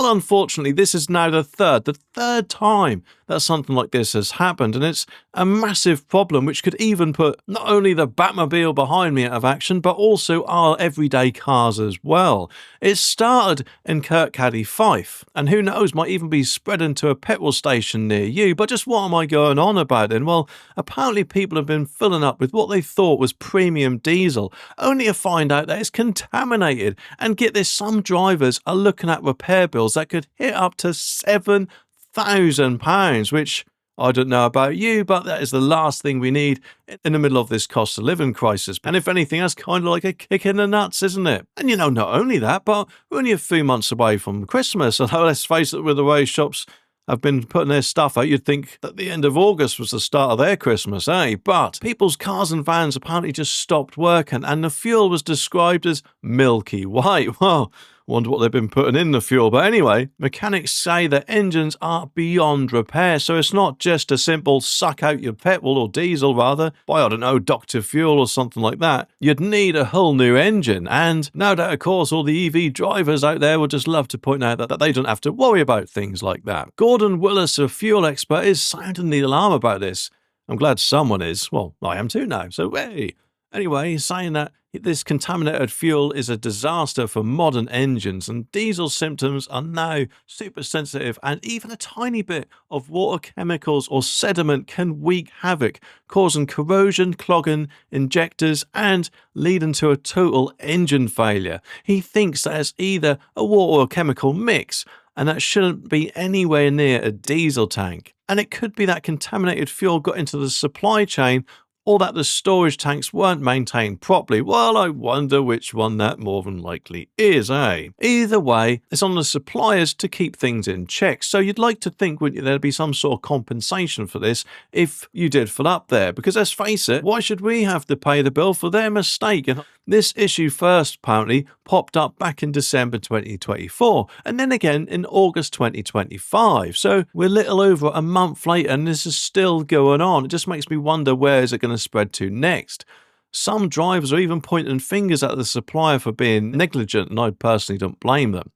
Well, unfortunately, this is now the third time that something like this has happened, and it's a massive problem which could even put not only the Batmobile behind me out of action, but also our everyday cars as well. It started in Kirkcaldy, Fife, and who knows, might even be spread into a petrol station near you. But just what am I going on about then? Well, apparently people have been filling up with what they thought was premium diesel, only to find out that it's contaminated. And get this, some drivers are looking at repair bills that could hit up to £7,000, which I don't know about you, but that is the last thing we need in the middle of this cost of living crisis. And if anything, that's kind of like a kick in the nuts, isn't it? And not only that, but we're only a few months away from Christmas. Although let's face it, with the way shops have been putting their stuff out, you'd think that the end of August was the start of their Christmas, eh? But people's cars and vans apparently just stopped working, and the fuel was described as milky white. Well, wonder what they've been putting in the fuel. But anyway, mechanics say that engines are beyond repair, so it's not just a simple suck out your petrol or diesel rather by, I don't know, Dr. Fuel or something like that. You'd need a whole new engine, and no doubt, of course, all the EV drivers out there would just love to point out that they don't have to worry about things like that. Gordon Willis, a fuel expert, is sounding the alarm about this. I'm glad someone is. Well, I am too now, so hey. Anyway, he's saying that this contaminated fuel is a disaster for modern engines, and diesel symptoms are now super sensitive, and even a tiny bit of water chemicals or sediment can wreak havoc, causing corrosion, clogging injectors, and leading to a total engine failure. He thinks that it's either a water or chemical mix, and that shouldn't be anywhere near a diesel tank. And it could be that contaminated fuel got into the supply chain, or that the storage tanks weren't maintained properly. Well, I wonder which one that more than likely is, eh? Either way, it's on the suppliers to keep things in check. So you'd like to think, wouldn't you, there'd be some sort of compensation for this if you did fill up there. Because let's face it, why should we have to pay the bill for their mistake? And this issue first apparently popped up back in December 2024, and then again in August 2025. So we're little over a month later and this is still going on. It just makes me wonder, where is it going to spread to next? Some drivers are even pointing fingers at the supplier for being negligent, and I personally don't blame them.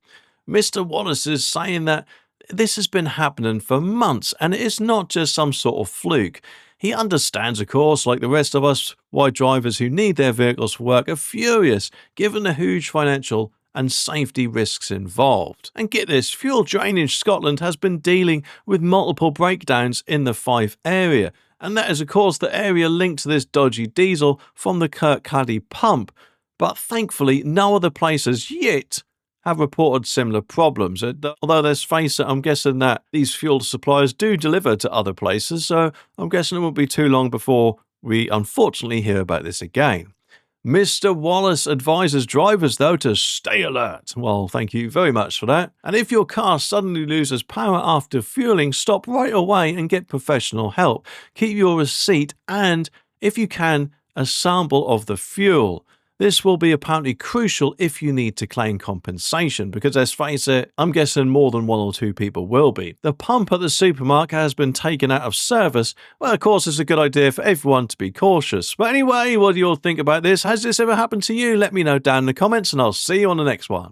Mr. Wallace is saying that this has been happening for months, and it is not just some sort of fluke. He understands, of course, like the rest of us, why drivers who need their vehicles for work are furious, given the huge financial and safety risks involved. And get this, Fuel Drainage Scotland has been dealing with multiple breakdowns in the Fife area, and that is, of course, the area linked to this dodgy diesel from the Kirkcaldy pump. But thankfully, no other places yet have reported similar problems. Although, let's face it, I'm guessing that these fuel suppliers do deliver to other places, so I'm guessing it won't be too long before we unfortunately hear about this again. Mr. Wallace advises drivers, though, to stay alert. Well, thank you very much for that. And if your car suddenly loses power after fueling, stop right away and get professional help. Keep your receipt and, if you can, a sample of the fuel. This will be apparently crucial if you need to claim compensation, because let's face it, I'm guessing more than one or two people will be. The pump at the supermarket has been taken out of service. Well, of course, it's a good idea for everyone to be cautious. But anyway, what do you all think about this? Has this ever happened to you? Let me know down in the comments, and I'll see you on the next one.